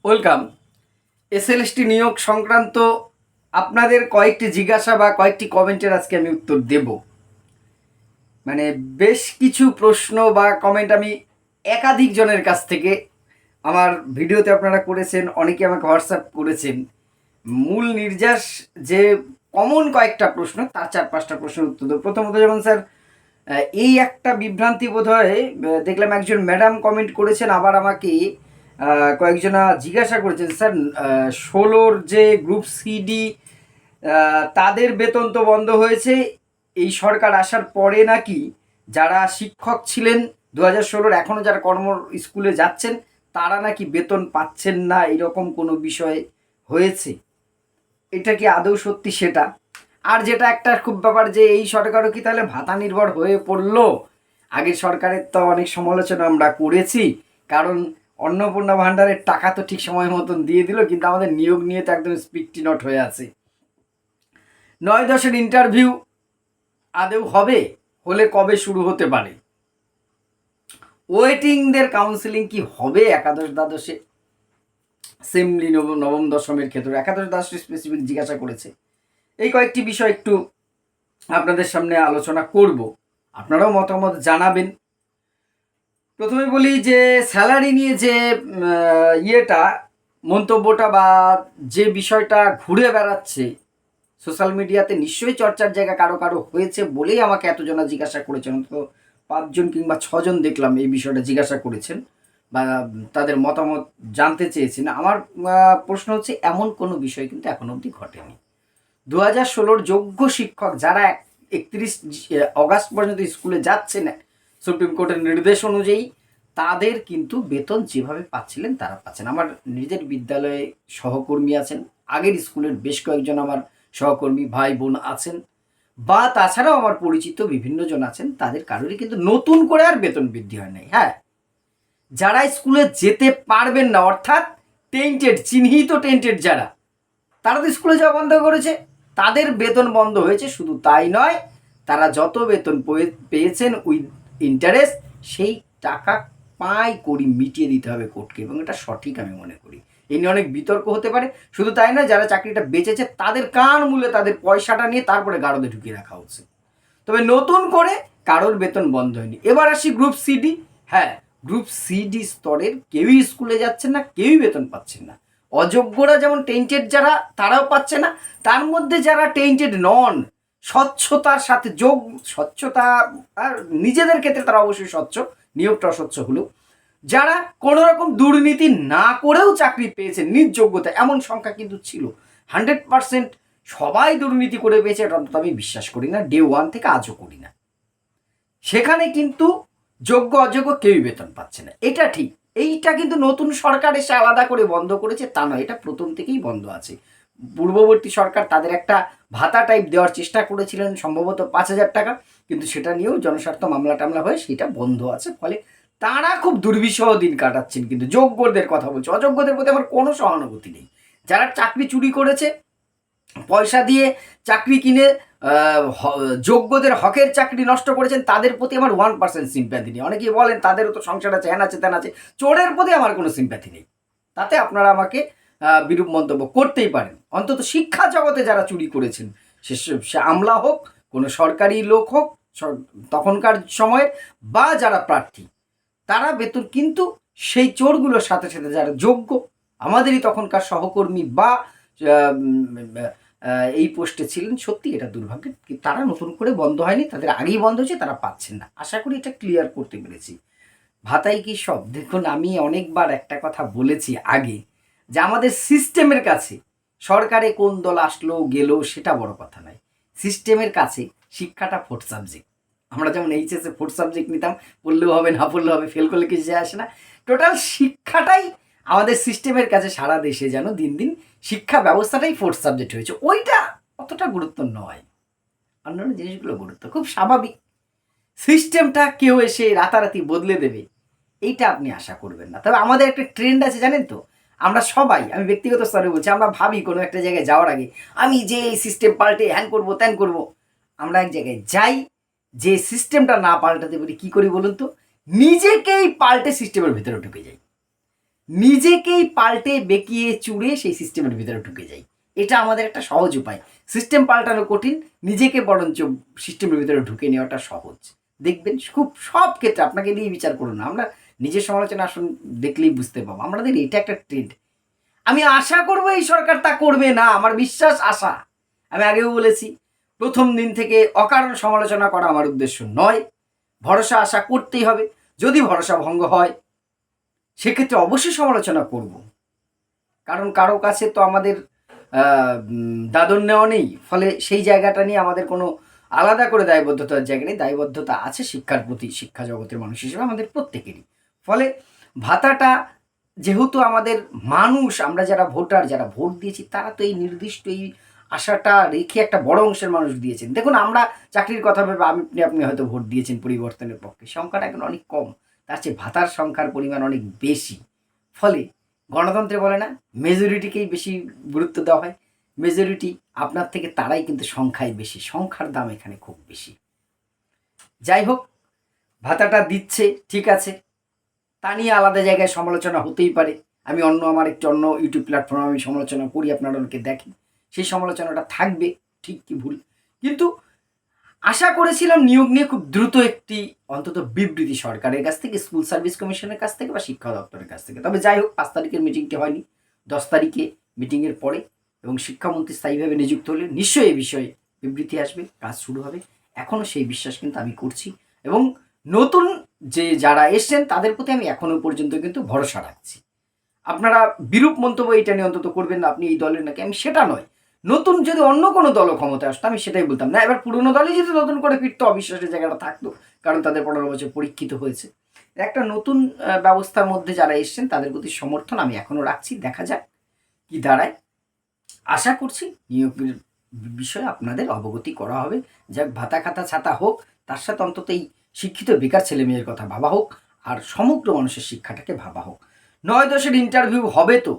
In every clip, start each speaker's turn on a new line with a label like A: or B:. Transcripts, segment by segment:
A: Welcome. SLST নিয়োগ সংক্রান্ত আপনাদের কয়েকটি জিজ্ঞাসা বা কয়েকটি কমেন্টের আজকে আমি উত্তর দেব। মানে বেশ কিছু প্রশ্ন বা কমেন্ট আমি একাধিক জনের কাছ থেকে আমার ভিডিওতে আপনারা করেছেন, অনেকে আমাকে হোয়াটসঅ্যাপ করেছেন। মূল নির্যাস যে কমন কয়েকটা প্রশ্ন, তার 4-5টা প্রশ্নের উত্তর দেব। প্রথমত যেমন স্যার এই একটা বিভ্রান্তি বোধ হয় দেখলাম একজন ম্যাডাম কমেন্ট করেছেন, আবার আমাকে কয়েকজনা জিজ্ঞাসা করেছেন স্যার 16-র যে গ্রুপ সিডি তাদের বেতন তো বন্ধ হয়েছে এই সরকার আসার পরে, নাকি যারা শিক্ষক ছিলেন 2016-র এখনও যারা কর্ম স্কুলে যাচ্ছেন তারা নাকি বেতন পাচ্ছেন না, এরকম কোনো বিষয় হয়েছে? এটা কি আদৌ সত্যি? সেটা আর যেটা একটা খুব ব্যাপার যে এই সরকারও কি তাহলে ভাতা নির্ভর হয়ে পড়লো? আগের সরকারের তো অনেক সমালোচনা আমরা করেছি, কারণ অন্নপূর্ণা ভাণ্ডারের টাকা তো ঠিক সময় মতন দিয়ে দিল, কিন্তু আমাদের নিয়োগ নিয়ে তো একদম স্পিকটি নট হয়ে আছে। 9-10-এর ইন্টারভিউ আদৌ হবে? হলে কবে শুরু হতে পারে? ওয়েটিংদের কাউন্সিলিং কি হবে একাদশ দ্বাদশে? সেমলি নবম দশমের ক্ষেত্রে একাদশ দ্বাদশ স্পেসিফিক জিজ্ঞাসা করেছে। এই কয়েকটি বিষয় একটু আপনাদের সামনে আলোচনা করব, আপনারাও মতামত জানাবেন। প্রথমে বলি যে স্যালারি নিয়ে যে মন্তব্যটা বা যে বিষয়টা ঘুরে বেড়াচ্ছে সোশ্যাল মিডিয়াতে, নিশ্চয়ই চর্চার জায়গা কারো কারো হয়েছে বলেই আমাকে এতজনা জিজ্ঞাসা করেছেন। অন্তত 5জন কিংবা 6জন দেখলাম এই বিষয়টা জিজ্ঞাসা করেছেন বা তাদের মতামত জানতে চেয়েছেন। আমার প্রশ্ন হচ্ছে, এমন কোনো বিষয় কিন্তু এখন অবধি ঘটেনি। 2016-র যোগ্য শিক্ষক যারা 31 অগাস্ট পর্যন্ত স্কুলে যাচ্ছেন সুপ্রিম কোর্টের নির্দেশ অনুযায়ী, তাদের কিন্তু বেতন যেভাবে পাচ্ছিলেন তারা পাচ্ছেন। আমার নিজের বিদ্যালয়ে সহকর্মী আছেন, আগের স্কুলের বেশ কয়েকজন আমার সহকর্মী ভাই বোন আছেন, বা তাছাড়াও আমার পরিচিত বিভিন্ন জন আছেন, তাদের কারোরই কিন্তু নতুন করে আর বেতন বৃদ্ধি হয় নাই। হ্যাঁ, যারা স্কুলে যেতে পারবেন না, অর্থাৎ টেন্টেড, চিহ্নিত টেন্টেড যারা, তারা তো স্কুলে যাওয়া বন্ধ করেছে, তাদের বেতন বন্ধ হয়েছে। শুধু তাই নয়, তারা যত বেতন পেয়েছেন উইথ ইন্টারেস্ট, সেই টাকা পাই করি মিটিয়ে দিতে হবে কোর্টকে, এবং এটা সঠিক আমি মনে করি। এই নিয়ে অনেক বিতর্ক হতে পারে। শুধু তাই নয়, যারা চাকরিটা বেঁচেছে তাদের কান মূলে তাদের পয়সাটা নিয়ে তারপরে গারদে ঢুকিয়ে রাখা উচিত। তবে নতুন করে কারোর বেতন বন্ধ হয়নি। এবার আসি গ্রুপ সিডি। হ্যাঁ, গ্রুপ সিডি স্তরের কেউই স্কুলে যাচ্ছেন না, কেউই বেতন পাচ্ছেন না। অযোগ্যরা যেমন টেন্টেড যারা, তারাও পাচ্ছে না। তার মধ্যে যারা টেন্টেড নন, স্বচ্ছতার সাথে স্বচ্ছতা আর নিজেদের ক্ষেত্রে তারা অবশ্যই স্বচ্ছ, নিয়োগটা অস্বচ্ছ হলেও, যারা কোনো রকম দুর্নীতি না করেও চাকরি পেয়েছেন নিজ যোগ্যতা, এমন সংখ্যা কিন্তু ছিল। 100% সবাই দুর্নীতি করে পেয়েছে এটা অন্তত আমি বিশ্বাস করি না, ডে 1 থেকে আজও করি না। সেখানে কিন্তু যোগ্য অযোগ্য কেউই বেতন পাচ্ছে না, এটা ঠিক। এইটা কিন্তু নতুন সরকার এসে আলাদা করে বন্ধ করেছে তা নয়, এটা প্রথম থেকেই বন্ধ আছে। পূর্ববর্তী সরকার তাদের একটা ভাতা টাইপ দেওয়ার চেষ্টা করেছিলেন, সম্ভবত 5,000 টাকা, কিন্তু সেটা নিয়েও জনস্বার্থ মামলা টামলা হয়ে সেটা বন্ধ আছে। ফলে তারা খুব দুর্বিষহ দিন কাটাচ্ছেন। কিন্তু যোগ্যদের কথা বলছি, অযোগ্যদের প্রতি আমার কোনো সহানুভূতি নেই। যারা চাকরি চুরি করেছে, পয়সা দিয়ে চাকরি কিনে যোগ্যদের হকের চাকরি নষ্ট করেছেন, তাদের প্রতি আমার 1% সিম্প্যাথি নেই। অনেকেই বলেন তাদেরও তো সংসার আছে, হ্যান আছে, ত্যান আছে। চোরের প্রতি আমার কোনো সিম্প্যাথি নেই। তাতে আপনারা আমাকে বিরূপ মন্তব্য করতেই পারেন। অন্তত শিক্ষা জগতে যারা চুরি করেছেন, সে আমলা হোক, কোনো সরকারি লোক হোক তখনকার সময়ের, বা যারা প্রার্থী, তারা বেতন কিন্তু সেই চোরগুলোর সাথে সাথে যারা যোগ্য, আমাদেরই তখনকার সহকর্মী বা এই পোস্টে ছিলেন, সত্যি এটা দুর্ভাগ্যের। তারা নতুন করে বন্ধ হয়নি, তাদের আগেই বন্ধ হয়েছে, তারা পাচ্ছেন না। আশা করি এটা ক্লিয়ার করতে পেরেছি। ভাতাই কি সব? দেখুন, আমি অনেকবার একটা কথা বলেছি আগে, যে আমাদের সিস্টেমের কাছে সরকারে কোন দল আসলো গেল সেটা বড় কথা নয়। সিস্টেমের কাছে শিক্ষাটা 4th সাবজেক্ট। আমরা যেমন এইচএসে 4th সাবজেক্ট নিতাম, পড়লেও হবে না পড়লেও হবে, ফেল করলে কিছু যায় আসে না। টোটাল শিক্ষাটাই আমাদের সিস্টেমের কাছে সারা দেশে যেন দিন দিন শিক্ষা ব্যবস্থাটাই 4th সাবজেক্ট হয়েছে। ওইটা অতটা গুরুত্ব নয়, অন্যান্য জিনিসগুলো গুরুত্ব। খুব স্বাভাবিক। সিস্টেমটা কেউ এসে রাতারাতি বদলে দেবে এইটা আপনি আশা করবেন না। তবে আমাদের একটা ট্রেন্ড আছে জানেন তো, আমরা সবাই, আমি ব্যক্তিগত স্তরে বলছি, আমরা ভাবি কোনো একটা জায়গায় যাওয়ার আগে আমি যে এই সিস্টেম পাল্টে হ্যান করবো ত্যান করবো। আমরা এক জায়গায় যাই, যে সিস্টেমটা না পাল্টাতে পারি, কী করি বলুন তো? নিজেকেই পাল্টে সিস্টেমের ভিতরে ঢুকে যাই। নিজেকেই পাল্টে বেঁকিয়ে চুড়ে সেই সিস্টেমের ভিতরে ঢুকে যাই। এটা আমাদের একটা সহজ উপায়। সিস্টেম পাল্টানো কঠিন, নিজেকে বরঞ্চ সিস্টেমের ভিতরে ঢুকে নেওয়াটা সহজ। দেখবেন খুব সব ক্ষেত্রে আপনাকে দিয়ে বিচার করুন না, আমরা নিজের সমালোচনা আসুন দেখলেই বুঝতে পাবো। আমাদের এটা একটা ট্রেন্ড। আমি আশা করবো এই সরকার তা করবে না, আমার বিশ্বাস আশা। আমি আগেও বলেছি, প্রথম দিন থেকে অকারণ সমালোচনা করা আমার উদ্দেশ্য নয়। ভরসা আশা করতেই হবে। যদি ভরসা ভঙ্গ হয় সেক্ষেত্রে অবশ্যই সমালোচনা করব, কারণ কারো কাছে তো আমাদের দাদন নেওয়া নেই। ফলে সেই জায়গাটা নিয়ে আমাদের কোনো আলাদা করে দায়বদ্ধতার জায়গা নেই। দায়বদ্ধতা আছে শিক্ষার প্রতি, শিক্ষা জগতের মানুষ হিসেবে আমাদের প্রত্যেকেরই। ফলে ভাতাটা যেহেতু আমাদের মানুষ, আমরা যারা ভোটার, যারা ভোট দিয়েছি, তারা তো এই নির্দিষ্ট এই আশাটা রেখে একটা বড় অংশের মানুষ দিয়েছেন। দেখুন, আমরা চাকরির কথা ভেবে আপনি হয়তো ভোট দিয়েছেন পরিবর্তনের পক্ষে, সংখ্যাটা এখন অনেক কম, তার চেয়ে ভাতার সংখ্যার পরিমাণ অনেক বেশি। ফলে গণতন্ত্রে বলে না, মেজরিটিকেই বেশি গুরুত্ব দেওয়া হয়। মেজরিটি আপনার থেকে তারাই কিন্তু সংখ্যায় বেশি, সংখ্যার দাম এখানে খুব বেশি। যাই হোক, ভাতাটা দিচ্ছে ঠিক আছে, তা নিয়ে আলাদা জায়গায় সমালোচনা হতেই পারে। আমি আমার একটি অন্য ইউটিউব প্ল্যাটফর্মে আমি সমালোচনা করি, আপনারা অনেকে দেখেন, সেই সমালোচনাটা থাকবে, ঠিক কি ভুল। কিন্তু আশা করেছিলাম নিয়োগ নিয়ে খুব দ্রুত একটি অন্তত বিবৃতি সরকারের কাছ থেকে, স্কুল সার্ভিস কমিশনের কাছ থেকে বা শিক্ষা দপ্তরের কাছ থেকে। তবে যাই হোক, 5 তারিখের মিটিংটি হয়নি, 10 তারিখে মিটিংয়ের পরে এবং শিক্ষামন্ত্রী স্থায়ীভাবে নিযুক্ত হলে নিশ্চয়ই এই বিষয়ে বিবৃতি আসবে, কাজ শুরু হবে। এখনও সেই বিশ্বাস কিন্তু আমি করছি এবং নতুন যে যারা এসছেন তাদের প্রতি আমি এখনও পর্যন্ত কিন্তু ভরসা রাখছি। আপনারা বিরূপ মন্তব্য এটা নিয়ে অন্তত করবেন না, আপনি এই দলের নাকি, আমি সেটা নয়। নতুন যদি অন্য কোনো দলও ক্ষমতায় আসতো আমি সেটাই বলতাম না। এবার পুরনো দলই যদি নতুন করে ফিরতো, অবিশ্বাসের জায়গাটা থাকতো, কারণ তাদের 15 বছর পরীক্ষিত হয়েছে। একটা নতুন ব্যবস্থার মধ্যে যারা এসছেন তাদের প্রতি সমর্থন আমি এখনও রাখছি। দেখা যাক কি দাঁড়ায়। আশা করছি নিয়োগের বিষয়ে আপনাদের অবগতি করা হবে। যাক, ভাতা খাতা ছাতা হোক, তার সাথে অন্তত এই শিক্ষিত বেকার ছেলে মেয়ের কথা ভাবা হোক, আর সমগ্র মানুষের শিক্ষাটাকে ভাবা হোক। 9-10-এর ইন্টারভিউ হবে তো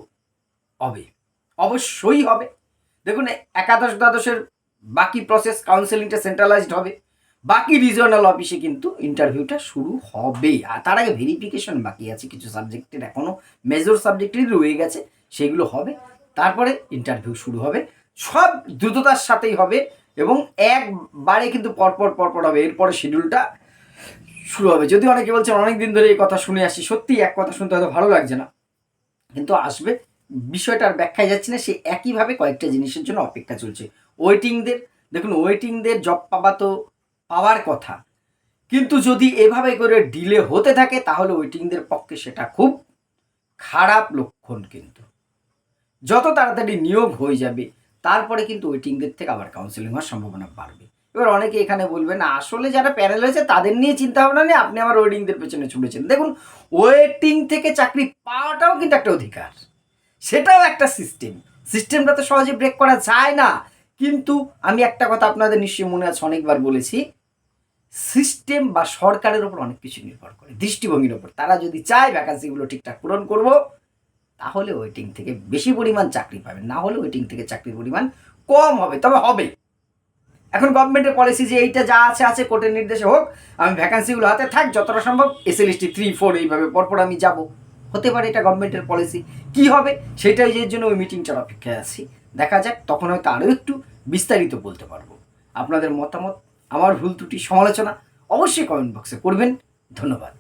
A: হবে, অবশ্যই হবে। দেখুন, 11-12-এর বাকি প্রসেস, কাউন্সেলিংটা সেন্ট্রালাইজড হবে, বাকি রিজিওনাল অফিসে কিন্তু ইন্টারভিউটা শুরু হবে। আর তার আগে ভেরিফিকেশন বাকি আছে, কিছু সাবজেক্টের এখনও মেজর সাবজেক্টেরই রয়ে গেছে, সেগুলো হবে। তারপরে ইন্টারভিউ শুরু হবে, সব দ্রুততার সাথেই হবে এবং একবারে কিন্তু পরপর হবে। এরপরে শিডিউলটা শুরু হবে। যদি অনেকে বলছেন অনেক দিন ধরে এই কথা শুনে আসি, সত্যি এক কথা শুনতে হয়তো ভালো লাগছে না, কিন্তু আসবে। বিষয়টা আর ব্যাখ্যায় যাচ্ছে না, সে একইভাবে কয়েকটা জিনিসের জন্য অপেক্ষা চলছে। ওয়েটিংদের দেখুন, ওয়েটিংদের জব পাওয়া তো পাওয়ার কথা, কিন্তু যদি এভাবে করে ডিলে হতে থাকে তাহলে ওয়েটিংদের পক্ষে সেটা খুব খারাপ লক্ষণ। কিন্তু যত তাড়াতাড়ি নিয়োগ হয়ে যাবে তারপরে কিন্তু ওয়েটিংদের থেকে আবার কাউন্সেলিং হওয়ার সম্ভাবনা বাড়বে। এবার অনেকে এখানে বলবেন না, আসলে যারা প্যানেল হয়েছে তাদের নিয়ে চিন্তা ভাবনা নেই, আপনি আবার ওয়েটিংদের পেছনে ছুটেছেন। দেখুন, ওয়েটিং থেকে চাকরি পাওয়াটাও কিন্তু একটা অধিকার, সেটাও একটা সিস্টেম। সিস্টেমটা তো সহজে ব্রেক করা যায় না। কিন্তু আমি একটা কথা আপনাদের নিশ্চয়ই মনে আছে, অনেকবার বলেছি, সিস্টেম বা সরকারের ওপর অনেক কিছু নির্ভর করে, দৃষ্টিভঙ্গির ওপর। তারা যদি চায় ভ্যাকান্সিগুলো ঠিকঠাক পূরণ করব, তাহলে ওয়েটিং থেকে বেশি পরিমাণ চাকরি পাবেন, না হলে ওয়েটিং থেকে চাকরির পরিমাণ কম হবে, তবে হবে। এখন গভর্নমেন্টের পলিসি যে এইটা যা আছে আছে, কোর্টের নির্দেশে হোক, আমি ভ্যাকান্সিগুলো হাতে থাক, যতটা সম্ভব এসএলএসটি 3-4 এইভাবে পরপর আমি যাব। হতে পারে এটা গভর্নমেন্টের পলিসি, কি হবে সেটাই যে জন্য ওই মিটিংটার অপেক্ষায় আছি। দেখা যাক, তখন হয়তো আরও একটু বিস্তারিত বলতে পারবো। আপনাদের মতামত, আমার ভুল ত্রুটি, সমালোচনা অবশ্যই কমেন্ট বক্সে করবেন। ধন্যবাদ।